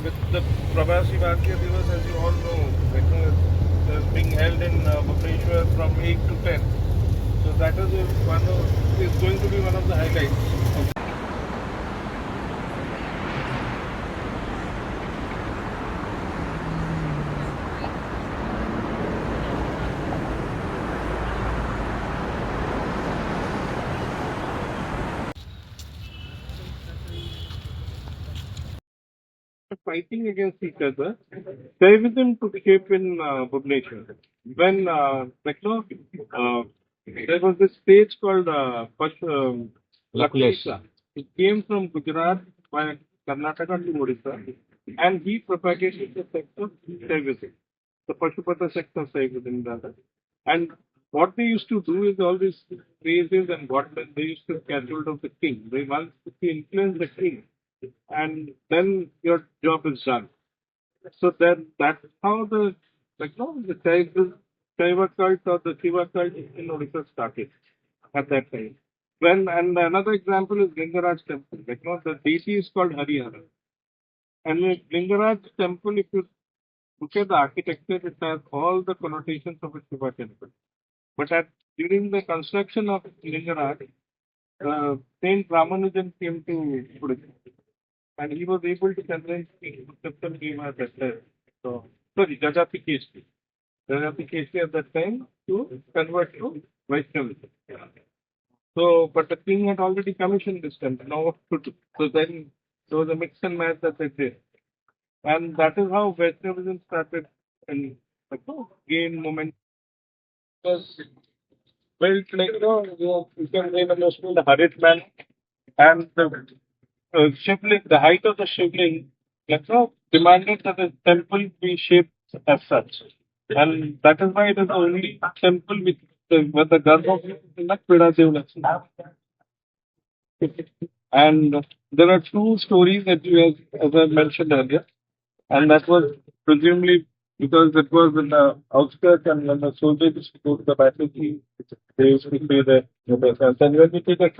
With the Prabhasi Bharatiya Divas, as you all know, it's being held in Bhubaneswar from 8 to 10. So that is going to be one of the highlights. Fighting against each other, terrorism took shape in Bhubaneswar. When there was this stage called Lakulesa. He came from Gujarat via Karnataka to Odisha, and he propagated the sect of terrorism, the Pashupata sect of terrorism rather. And what they used to do is all these praises and what they used to catch hold of the king. They once influence the king, and then your job is done. So then that's how the Shaiva cult or the Shiva cult in Odisha started at that time. And another example is Lingaraj temple. The deity is called Harihara. And in Lingaraj temple, if you look at the architecture, it has all the connotations of a Shiva temple. But during the construction of Lingaraj, Saint Ramanujan came to Odisha, and he was able to convince King Uttam Deva at that time. So, sorry, Jajati Keshri. Jajati Keshri at that time to convert to Vaishnavism. So, but the king had already commissioned this temple. Now what to do? So then there was a mix and match that they did. And that is how Vaishnavism started and gain momentum. Was built you can name a notion the Harit man and the shivling, the height of the shivling, demanded that the temple be shaped as such. And that is why it is the only temple with the Garbha in the Pida Devlakshmi. And there are two stories that as I mentioned earlier, and that was presumably because it was in the outskirts, and when the soldiers used to go to the battlefield, they used to say that. And when we take a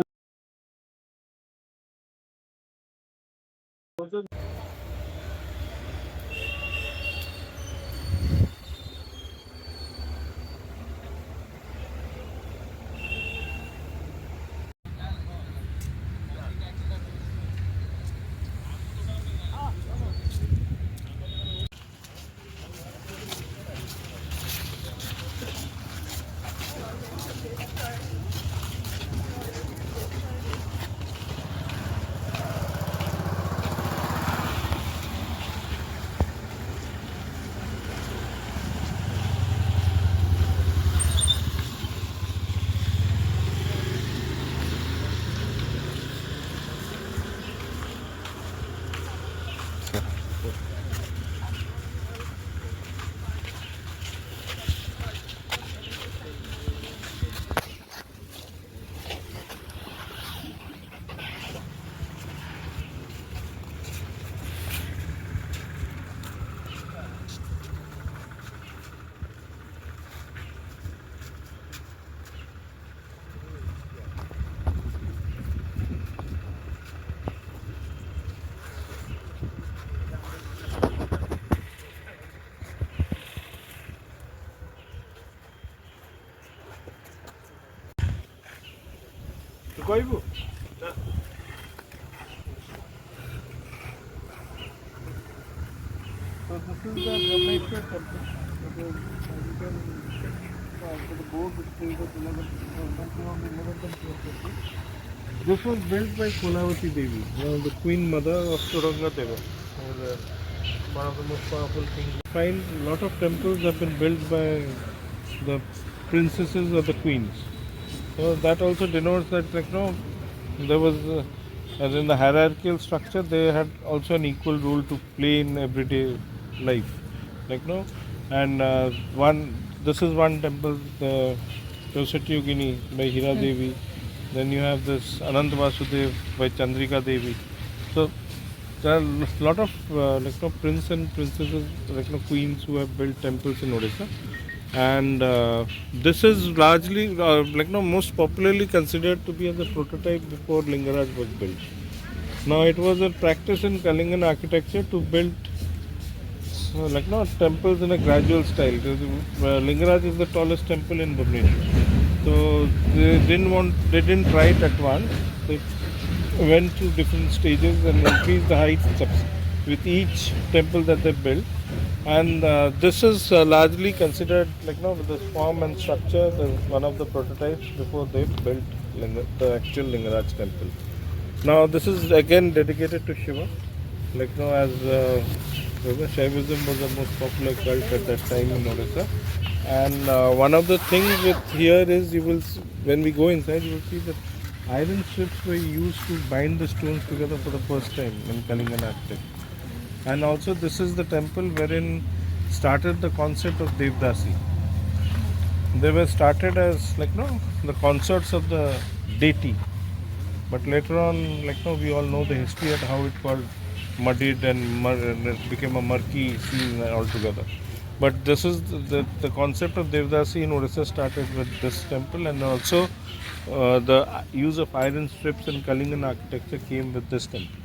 କହିବୁ So this is the Brahmeshwar temple. The board which says that 11th This was built by Kolavati Devi, the queen mother of Suranga Deva. one of the most powerful things. Find a lot of temples have been built by the princesses or the queens. So that also denotes that, like, no, there was, as in the hierarchical structure, they had also an equal role to play in everyday life, like, no, and one. This is one temple, the Josati Yogini by Hira Devi. Then you have this Anant Vasudev by Chandrika Devi. So there are a lot of like, no, prince and princesses, like, no, queens who have built temples in Odisha, and this is largely like, no, most popularly considered to be as a prototype before Lingaraj was built. Now it was a practice in Kalingan architecture to build like, no, temples in a gradual style. Lingaraj is the tallest temple in Bhubaneswar, so they didn't try it at once. They went through different stages and increased the height steps with each temple that they built. And this is largely considered, like, no, with the form and structure, one of the prototypes before they built the actual Lingaraj temple. Now this is again dedicated to Shiva, like, no, as Shaivism was the most popular cult at that time in Odisha. And one of the things with here is, when we go inside, you will see that iron strips were used to bind the stones together for the first time in Kalingan architecture. And also this is the temple wherein started the concept of Devdasi. They were started as, like, no, the consorts of the deity, but later on, like, no, we all know the history and how it got muddied and it became a murky scene altogether. But this is the concept of Devdasi in Odisha started with this temple, and also the use of iron strips in Kalingan architecture came with this temple.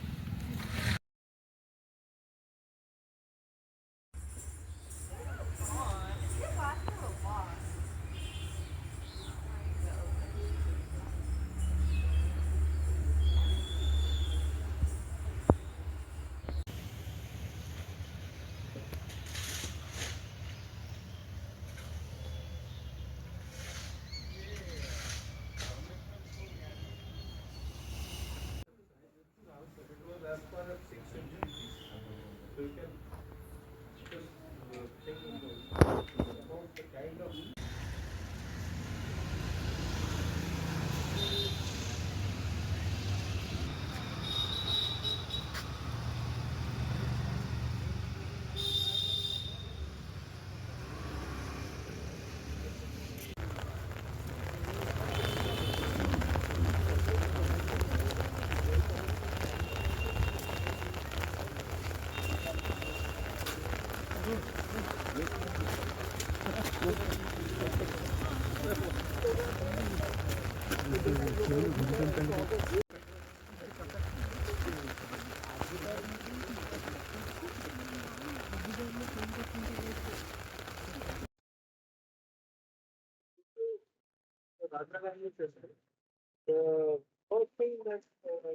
The first thing that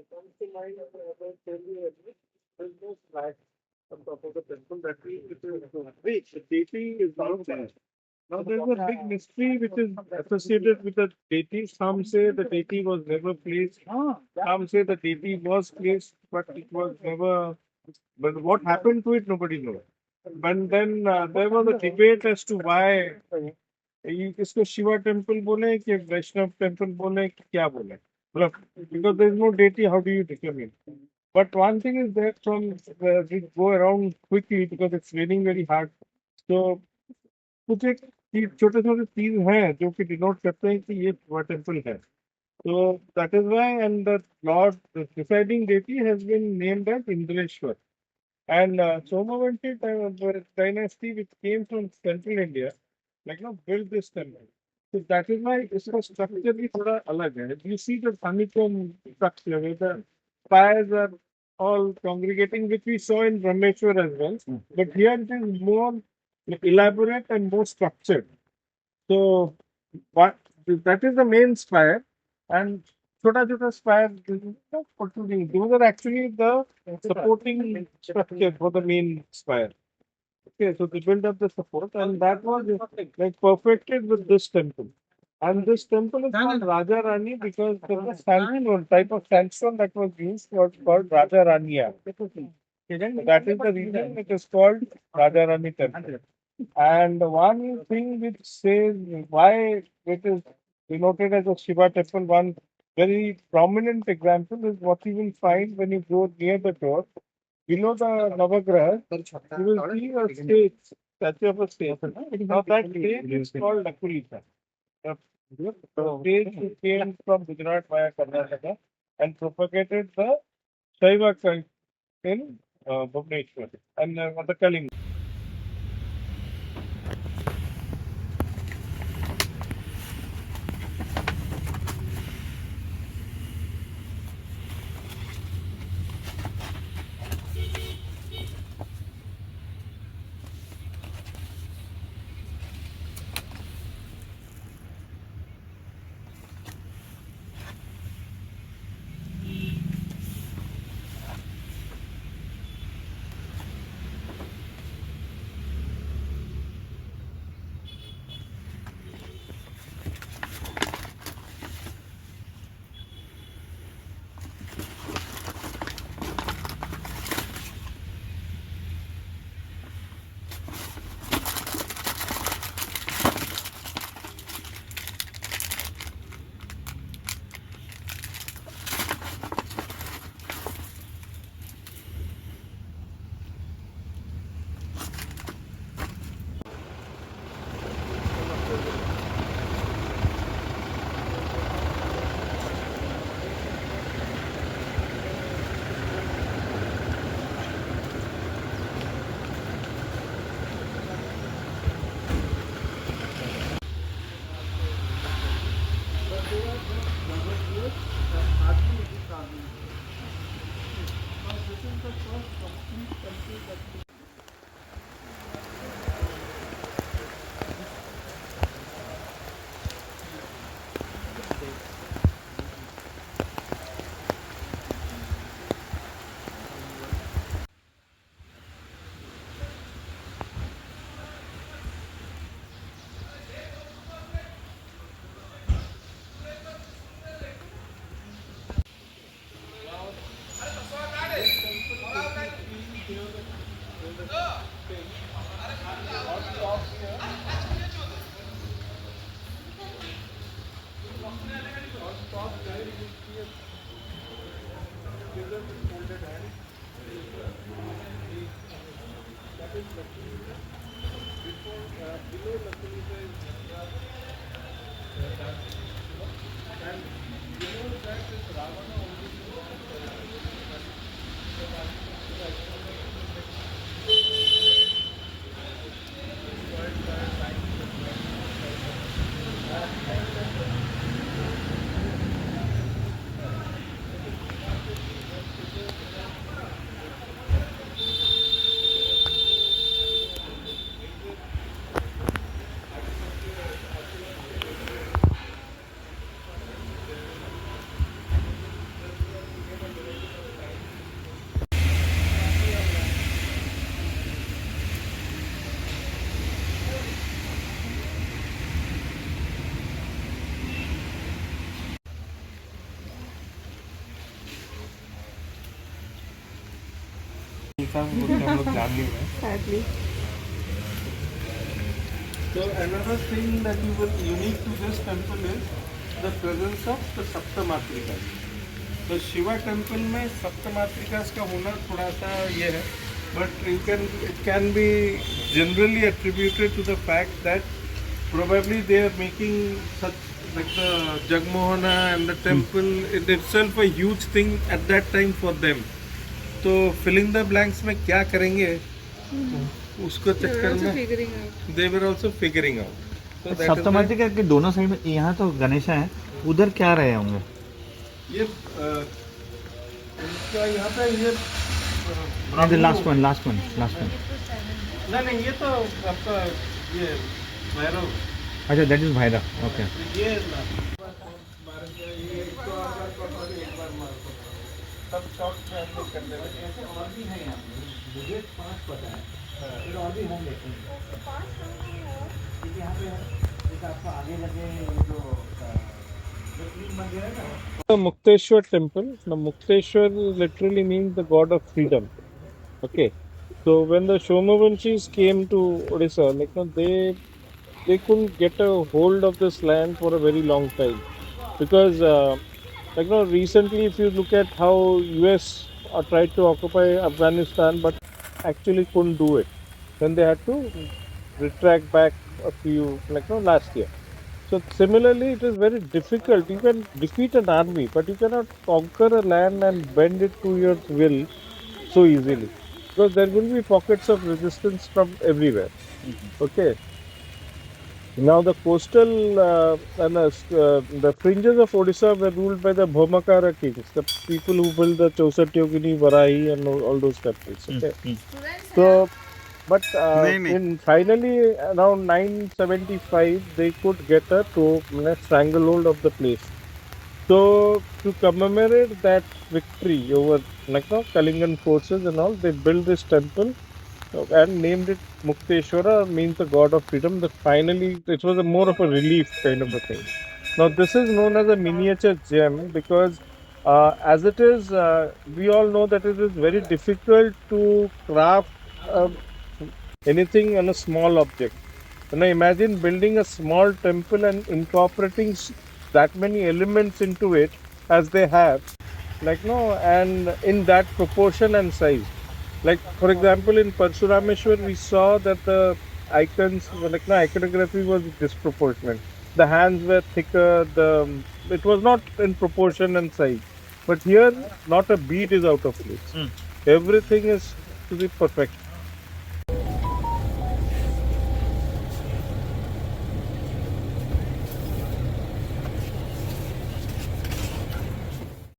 comes to mind about Telugu is there's no flag on top of the temple. That means it is wait, the deity is not there. Now there's a big mystery which is associated with the deity. Some say the deity was never placed. Some say the deity was placed, but it was never. But what happened to it, nobody knows. And then there was a debate as to why इसको Shiva temple बोले कि वैष्णव temple बोले कि क्या बोले मतलब because there is no deity, how do you determine? But one thing is that from we go around quickly because it's raining very hard. So कुछ एक छोटे छोटे चीज हैं जो कि डिनोट करते हैं कि ये शिवा टेम्पल है. So that is why, and the Lord, the deciding deity has been named as Indreshwar. And Somavanti dynasty, which came from central India, like, built this temple. So that is why its structure is thoda alag hai. You see the honeycomb structure where the spires are all congregating, which we saw in Brahmeshwar as well. But here it is more elaborate and more structured. So what that is the main spire, and chota spire protruding. Those are actually the supporting structure for the main spire. Okay, so they built up the support, and that was like perfected with this temple. And this temple is called Raja Rani because there was sandstone type of sandstone that was used was called Raja Raniya. That is the reason it is called Raja Rani Temple. And one thing which says why it is denoted as a Shiva temple, one very prominent example is what you will find when you go near the door. Below the Navagraha, you will see a stage, statue of a stage. Now that stage is called Akulita. The stage came from Gujarat via Karnataka and propagated the Shaiva cult in Bhubaneswar and the Kalinga. Sadly. So another thing that unique to this temple is the presence of the Saptamatrikas. तो Shiva temple में सप्तमात्रिकास का होना थोड़ा सा ये है, but it can be generally attributed to the fact that probably they are making such like the Jagmohana and the temple in itself a huge thing at that time for them. तो fill in the blanks में क्या करेंगे उसको चक्कर में they were also figuring out. So सप्तमात्रिका के दोनों side में यहाँ तो गणेशा है, उधर क्या रहे होंगे? ये इनका यहाँ पे ये लास्ट वन नहीं ये तो आपका ये भैरव। अच्छा, दैट इज भैरव। ओके। ये तो एक बार मार सब शॉट में हम लोग कर दे रहे हैं। और भी है यहाँ मुझे 5 पता है, फिर और भी होंगे 5 क्योंकि यहाँ पे आपको आगे लगे जो The Mukteshwar temple. The Mukteshwar literally means the god of freedom. Okay. So when the Shomavanshis came to Odisha, they couldn't get a hold of this land for a very long time because recently if you look at how US tried to occupy Afghanistan but actually couldn't do it, then they had to retract back a few last year. So similarly, it is very difficult. You can defeat an army, but you cannot conquer a land and bend it to your will so easily because there will be pockets of resistance from everywhere. Okay. Now the coastal the fringes of Odisha were ruled by the Bhaumakara kings, the people who built the Chausatyogini, Varahi, and all those temples. Okay. So, but नहीं नहीं in finally around 975, they could get a stranglehold of the place. So to commemorate that victory over Kalingan forces and all, they built this temple and named it Mukteshwara, means the god of freedom. That finally it was a more of a relief kind of a thing. Now this is known as a miniature gem because as it is, we all know that it is very difficult to craft anything on a small object. Now imagine building a small temple and incorporating that many elements into it as they have, and in that proportion and size. Like for example, in Parshurameshwar, we saw that the icons, no, iconography was disproportionate. The hands were thicker. It was not in proportion and size. But here, not a bead is out of place. Everything is to the perfection.